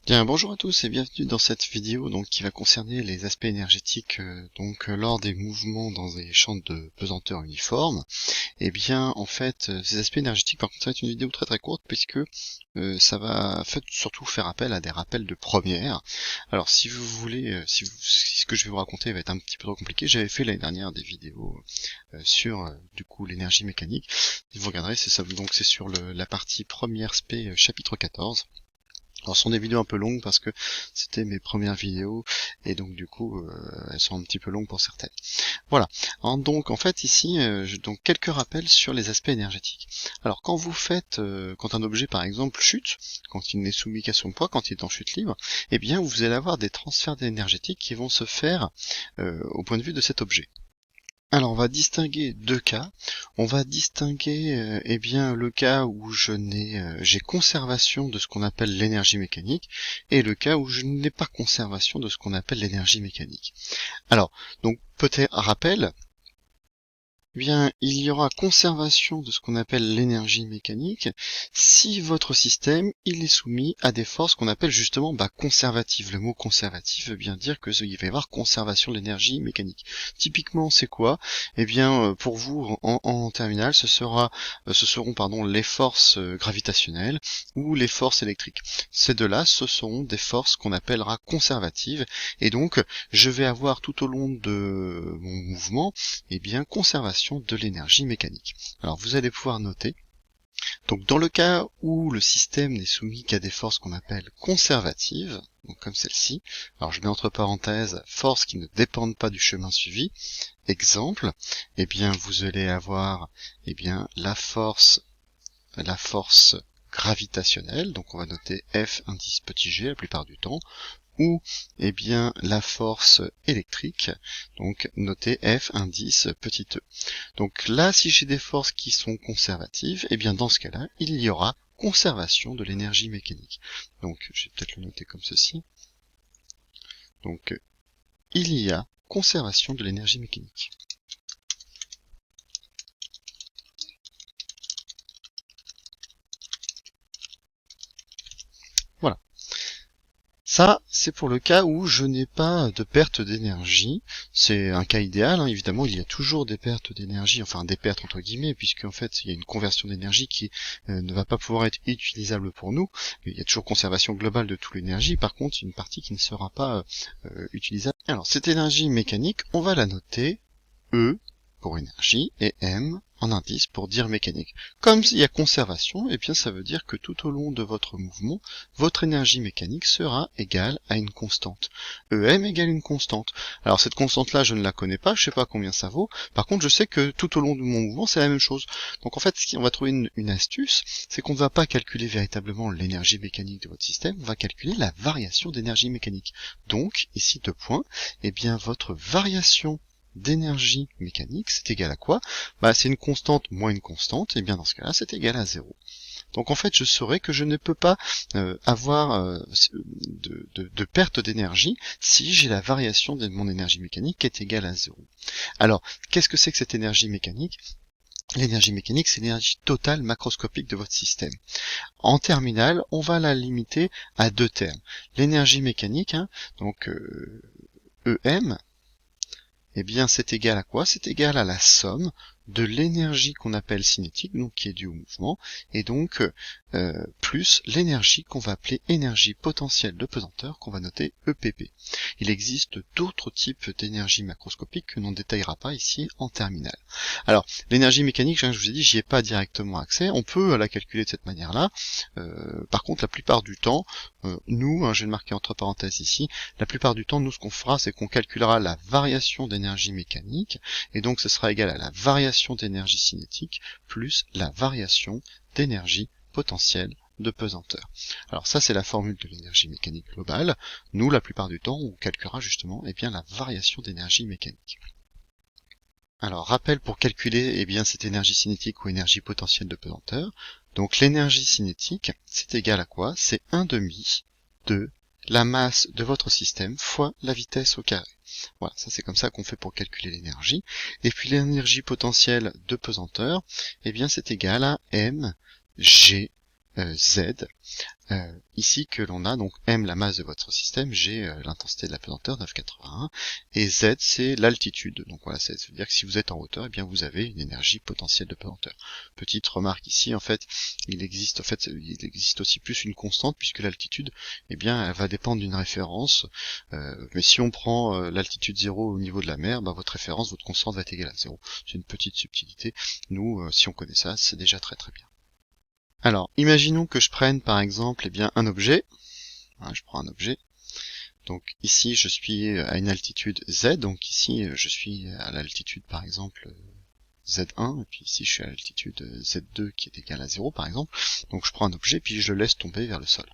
Bien, bonjour à tous et bienvenue dans cette vidéo qui va concerner les aspects énergétiques lors des mouvements dans des champs de pesanteur uniformes. Et bien en fait ces aspects énergétiques, par contre ça va être une vidéo très courte puisque ça va surtout faire appel à des rappels de première. Alors si vous voulez, si ce que je vais vous raconter va être un petit peu trop compliqué, j'avais fait l'année dernière des vidéos sur du coup l'énergie mécanique. Et vous regarderez, c'est ça, donc c'est sur la partie première spé chapitre 14. Alors ce sont des vidéos un peu longues parce que c'était mes premières vidéos et donc du coup elles sont un petit peu longues pour certaines. Voilà. Donc en fait ici donc quelques rappels sur les aspects énergétiques. Alors quand vous faites quand un objet par exemple chute, quand il n'est soumis qu'à son poids, quand il est en chute libre, eh bien vous allez avoir des transferts énergétiques qui vont se faire au point de vue de cet objet. Alors on va distinguer deux cas. On va distinguer eh bien le cas où j'ai conservation de ce qu'on appelle l'énergie mécanique et le cas où je n'ai pas conservation de ce qu'on appelle l'énergie mécanique. Alors donc peut-être rappel, eh bien, il y aura conservation de ce qu'on appelle l'énergie mécanique si votre système il est soumis à des forces qu'on appelle justement conservatives. Le mot conservatif veut bien dire qu'il va y avoir conservation de l'énergie mécanique. Typiquement, c'est quoi? Eh bien, pour vous en terminale, ce seront les forces gravitationnelles ou les forces électriques. Ces deux-là, ce seront des forces qu'on appellera conservatives, et donc je vais avoir tout au long de mon mouvement eh bien conservation de l'énergie mécanique. Alors vous allez pouvoir noter, donc dans le cas où le système n'est soumis qu'à des forces qu'on appelle conservatives, donc comme celle-ci, alors je mets entre parenthèses forces qui ne dépendent pas du chemin suivi, exemple, eh bien vous allez avoir eh bien la force gravitationnelle, donc on va noter F indice petit g la plupart du temps, ou eh bien la force électrique, donc notez F indice petit e. Donc là, si j'ai des forces qui sont conservatives, eh bien dans ce cas-là, il y aura conservation de l'énergie mécanique. Donc je vais peut-être le noter comme ceci. Donc il y a conservation de l'énergie mécanique. Voilà. Ça, c'est pour le cas où je n'ai pas de perte d'énergie. C'est un cas idéal, hein. Évidemment, il y a toujours des pertes d'énergie, enfin des pertes entre guillemets, puisque en fait, il y a une conversion d'énergie qui ne va pas pouvoir être utilisable pour nous. Il y a toujours conservation globale de toute l'énergie, par contre, une partie qui ne sera pas utilisable. Alors, cette énergie mécanique, on va la noter E pour énergie et M en indice pour dire mécanique. Comme il y a conservation, eh bien ça veut dire que tout au long de votre mouvement, votre énergie mécanique sera égale à une constante. EM égale une constante. Alors cette constante-là, je ne la connais pas, je sais pas combien ça vaut. Par contre, je sais que tout au long de mon mouvement, c'est la même chose. Donc en fait, on va trouver une astuce, c'est qu'on ne va pas calculer véritablement l'énergie mécanique de votre système, on va calculer la variation d'énergie mécanique. Donc, ici 2 points, eh bien votre variation d'énergie mécanique, c'est égal à quoi? C'est une constante moins une constante, et bien dans ce cas-là, c'est égal à 0. Donc en fait, je saurai que je ne peux pas avoir de perte d'énergie si j'ai la variation de mon énergie mécanique qui est égale à 0. Alors, qu'est-ce que c'est que cette énergie mécanique? L'énergie mécanique, c'est l'énergie totale macroscopique de votre système. En terminale, on va la limiter à deux termes. L'énergie mécanique, donc EM, eh bien c'est égal à quoi? C'est égal à la somme de l'énergie qu'on appelle cinétique, donc qui est due au mouvement, et donc plus l'énergie qu'on va appeler énergie potentielle de pesanteur, qu'on va noter EPP. Il existe d'autres types d'énergie macroscopique que l'on ne détaillera pas ici en terminale. Alors, l'énergie mécanique, je vous ai dit, j'y ai pas directement accès, on peut la calculer de cette manière-là. Par contre, la plupart du temps, nous, je vais le marquer entre parenthèses ici, la plupart du temps, nous, ce qu'on fera, c'est qu'on calculera la variation d'énergie mécanique, et donc ce sera égal à la variation d'énergie cinétique plus la variation d'énergie potentielle de pesanteur. Alors ça, c'est la formule de l'énergie mécanique globale. Nous, la plupart du temps, on calculera justement bien la variation d'énergie mécanique. Alors, rappel pour calculer cette énergie cinétique ou énergie potentielle de pesanteur. Donc l'énergie cinétique, c'est égal à quoi? C'est 1/2 de la masse de votre système fois la vitesse au carré. Voilà, ça c'est comme ça qu'on fait pour calculer l'énergie. Et puis l'énergie potentielle de pesanteur, c'est égal à mg Z, ici que l'on a donc M la masse de votre système, G l'intensité de la pesanteur 9,81 et Z c'est l'altitude. Donc voilà, ça veut dire que si vous êtes en hauteur, eh bien vous avez une énergie potentielle de pesanteur. Petite remarque ici, en fait, il existe aussi plus une constante puisque l'altitude, eh bien, elle va dépendre d'une référence. Mais si on prend l'altitude 0 au niveau de la mer, bah, votre référence, votre constante va être égale à 0. C'est une petite subtilité. Nous, si on connaît ça, c'est déjà très très bien. Alors, imaginons que je prenne par exemple un objet. Je prends un objet. Donc ici je suis à une altitude Z, donc ici je suis à l'altitude par exemple Z1, et puis ici je suis à l'altitude Z2 qui est égale à 0 par exemple. Donc je prends un objet puis je le laisse tomber vers le sol.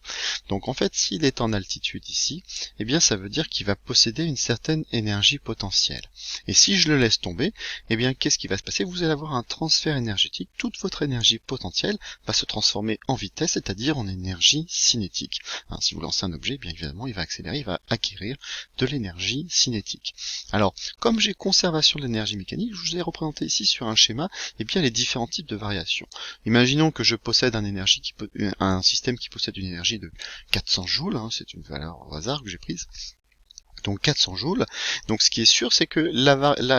Donc en fait s'il est en altitude ici, eh bien ça veut dire qu'il va posséder une certaine énergie potentielle. Et si je le laisse tomber, eh bien qu'est-ce qui va se passer? Vous allez avoir un transfert énergétique, toute votre énergie potentielle va se transformer en vitesse, c'est-à-dire en énergie cinétique. Si vous lancez un objet, bien évidemment il va accélérer, il va acquérir de l'énergie cinétique. Alors comme j'ai conservation de l'énergie mécanique, je vous ai représenté ici sur un schéma les différents types de variations. Imaginons que je possède un système qui possède une énergie de 400 joules, c'est une valeur au hasard que j'ai prise. Donc 400 joules. Donc ce qui est sûr, c'est que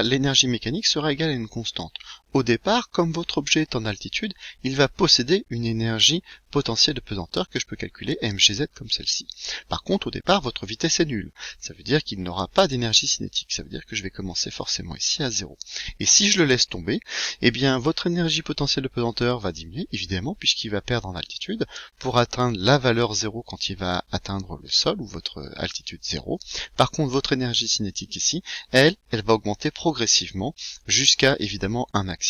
l'énergie mécanique sera égale à une constante. Au départ, comme votre objet est en altitude, il va posséder une énergie potentielle de pesanteur que je peux calculer mgz comme celle-ci. Par contre, au départ, votre vitesse est nulle. Ça veut dire qu'il n'aura pas d'énergie cinétique. Ça veut dire que je vais commencer forcément ici à 0. Et si je le laisse tomber, eh bien votre énergie potentielle de pesanteur va diminuer, évidemment, puisqu'il va perdre en altitude pour atteindre la valeur 0 quand il va atteindre le sol, ou votre altitude 0. Par contre, votre énergie cinétique ici, elle va augmenter progressivement jusqu'à évidemment un maximum.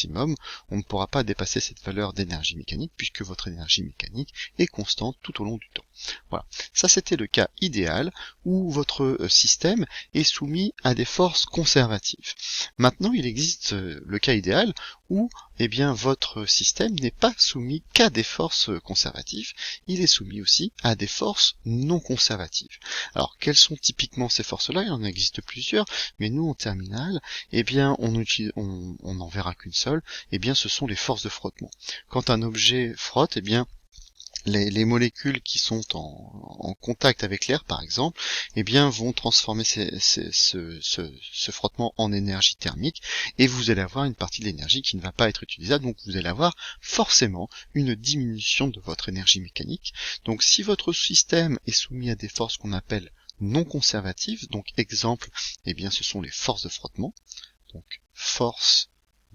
On ne pourra pas dépasser cette valeur d'énergie mécanique puisque votre énergie mécanique est constante tout au long du temps. Voilà, ça c'était le cas idéal où votre système est soumis à des forces conservatives. Maintenant, il existe le cas idéal où votre système n'est pas soumis qu'à des forces conservatives, il est soumis aussi à des forces non conservatives. Alors, quelles sont typiquement ces forces-là? Il en existe plusieurs, mais nous, en terminale, on n'en verra qu'une seule, ce sont les forces de frottement. Quand un objet frotte, les molécules qui sont en contact avec l'air, par exemple, vont transformer ce frottement en énergie thermique, et vous allez avoir une partie de l'énergie qui ne va pas être utilisable, donc vous allez avoir forcément une diminution de votre énergie mécanique. Donc si votre système est soumis à des forces qu'on appelle non conservatives, donc exemple, ce sont les forces de frottement, donc force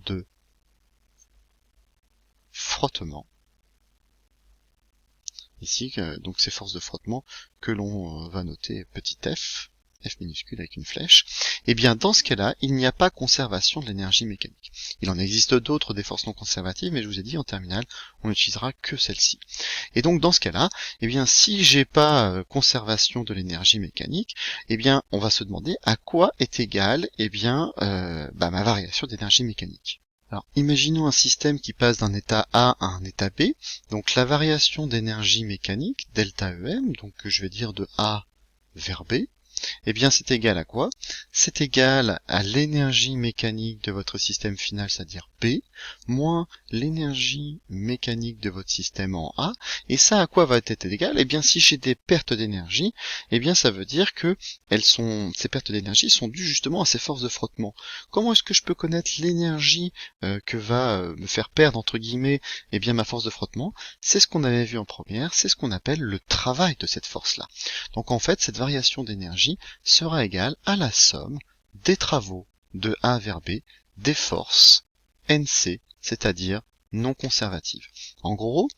de frottement. Ici, donc ces forces de frottement que l'on va noter petit f, f minuscule avec une flèche, dans ce cas-là, il n'y a pas conservation de l'énergie mécanique. Il en existe d'autres, des forces non conservatives, mais je vous ai dit en terminale, on n'utilisera que celle-ci. Et donc dans ce cas-là, si j'ai pas conservation de l'énergie mécanique, on va se demander à quoi est égale ma variation d'énergie mécanique. Alors, imaginons un système qui passe d'un état A à un état B. Donc, la variation d'énergie mécanique, delta EM, donc que je vais dire de A vers B, c'est égal à quoi? C'est égal à l'énergie mécanique de votre système final, c'est-à-dire B, moins l'énergie mécanique de votre système en A. Et ça, à quoi va être égal? Si j'ai des pertes d'énergie, ça veut dire que ces pertes d'énergie sont dues justement à ces forces de frottement. Comment est-ce que je peux connaître l'énergie que va me faire perdre, entre guillemets, ma force de frottement? C'est ce qu'on avait vu en première, c'est ce qu'on appelle le travail de cette force-là. Donc en fait, cette variation d'énergie sera égale à la somme des travaux de A vers B des forces NC, c'est-à-dire non conservatives. En gros,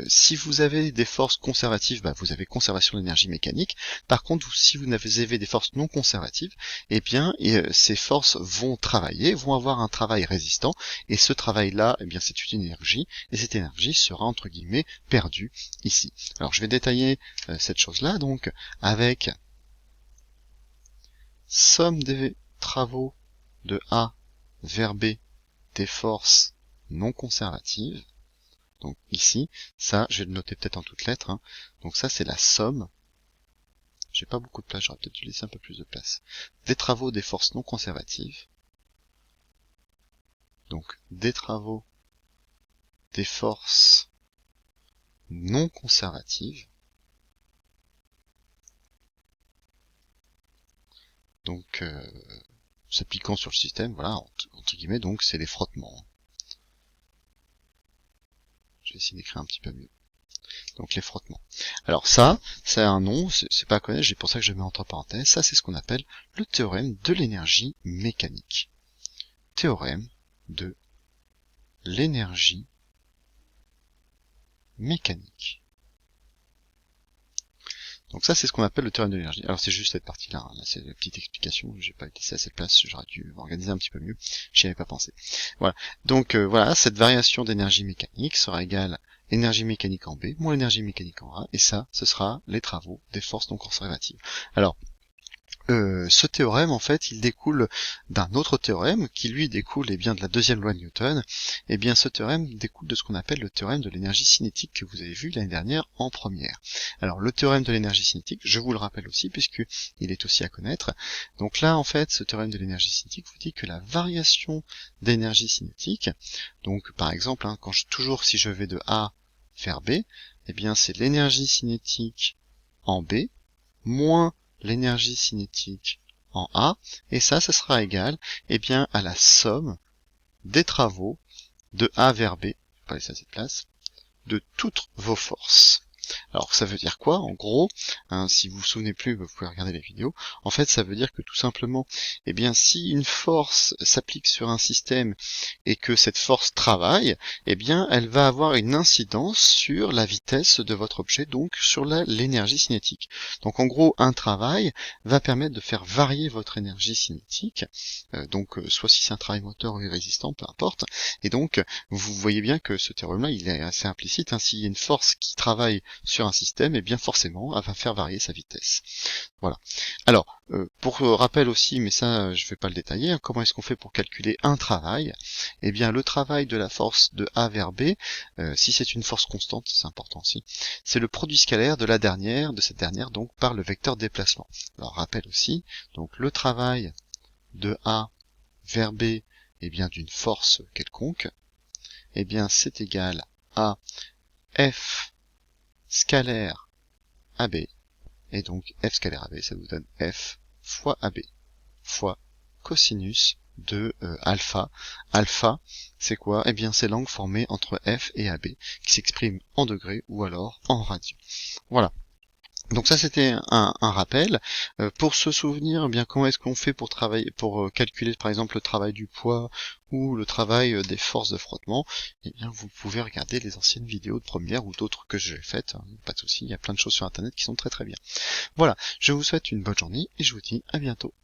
si vous avez des forces conservatives, vous avez conservation d'énergie mécanique. Par contre, si vous avez des forces non conservatives, ces forces vont travailler, vont avoir un travail résistant, et ce travail-là, c'est une énergie, et cette énergie sera entre guillemets perdue ici. Alors, je vais détailler cette chose-là, donc, avec somme des travaux de A vers B des forces non conservatives. Donc ici, ça, je vais le noter peut-être en toutes lettres. Donc ça, c'est la somme. J'ai pas beaucoup de place, j'aurais peut-être dû laisser un peu plus de place. Des travaux des forces non conservatives. Donc des travaux des forces non conservative. Donc, s'appliquant sur le système, voilà, entre guillemets, donc c'est les frottements. Je vais essayer d'écrire un petit peu mieux. Donc les frottements. Alors ça, c'est un nom, c'est pas à connaître, c'est pour ça que je mets entre parenthèses. Ça, c'est ce qu'on appelle le théorème de l'énergie mécanique. Théorème de l'énergie mécanique. Donc ça, c'est ce qu'on appelle le théorème de l'énergie. Alors c'est juste cette partie-là, hein. Là c'est la petite explication, j'ai pas laissé assez de place, j'aurais dû organiser un petit peu mieux, j'y avais pas pensé. Voilà. Donc voilà, cette variation d'énergie mécanique sera égale énergie mécanique en B moins énergie mécanique en A, et ça, ce sera les travaux des forces non conservatives. Alors, ce théorème, en fait, il découle d'un autre théorème, qui lui découle bien de la deuxième loi de Newton. Et bien ce théorème découle de ce qu'on appelle le théorème de l'énergie cinétique que vous avez vu l'année dernière en première. Alors le théorème de l'énergie cinétique, je vous le rappelle aussi, puisque il est aussi à connaître. Donc là, en fait, ce théorème de l'énergie cinétique vous dit que la variation d'énergie cinétique, donc par exemple, hein, toujours si je vais de A vers B, eh bien c'est l'énergie cinétique en B, moins l'énergie cinétique en A, et ça sera égal bien, à la somme des travaux de A vers B, je vais pas laisser assez de place, de toutes vos forces. Alors ça veut dire quoi en gros, hein, si vous vous souvenez plus, vous pouvez regarder les vidéos. En fait ça veut dire que tout simplement, bien si une force s'applique sur un système et que cette force travaille, bien elle va avoir une incidence sur la vitesse de votre objet, donc sur l'énergie cinétique. Donc en gros un travail va permettre de faire varier votre énergie cinétique, donc soit si c'est un travail moteur ou résistant, peu importe, et donc vous voyez bien que ce théorème-là, il est assez implicite, hein. S'il y a une force qui travaille sur un système, bien forcément, elle va faire varier sa vitesse. Voilà. Alors, pour rappel aussi, mais ça, je vais pas le détailler, hein, comment est-ce qu'on fait pour calculer un travail? Bien, le travail de la force de A vers B, si c'est une force constante, c'est important aussi, c'est le produit scalaire de cette dernière, donc par le vecteur déplacement. Alors, rappel aussi, donc le travail de A vers B, bien d'une force quelconque, bien c'est égal à F scalaire AB, et donc F scalaire AB, ça vous donne F fois AB, fois cosinus de alpha. Alpha, c'est quoi? Bien c'est l'angle formé entre F et AB, qui s'exprime en degrés ou alors en radians. Voilà. Donc ça c'était un rappel. Pour se souvenir, bien comment est-ce qu'on fait pour travailler, pour calculer par exemple le travail du poids ou le travail des forces de frottement, bien vous pouvez regarder les anciennes vidéos de première ou d'autres que j'ai faites, hein, pas de souci, il y a plein de choses sur internet qui sont très très bien. Voilà, je vous souhaite une bonne journée et je vous dis à bientôt.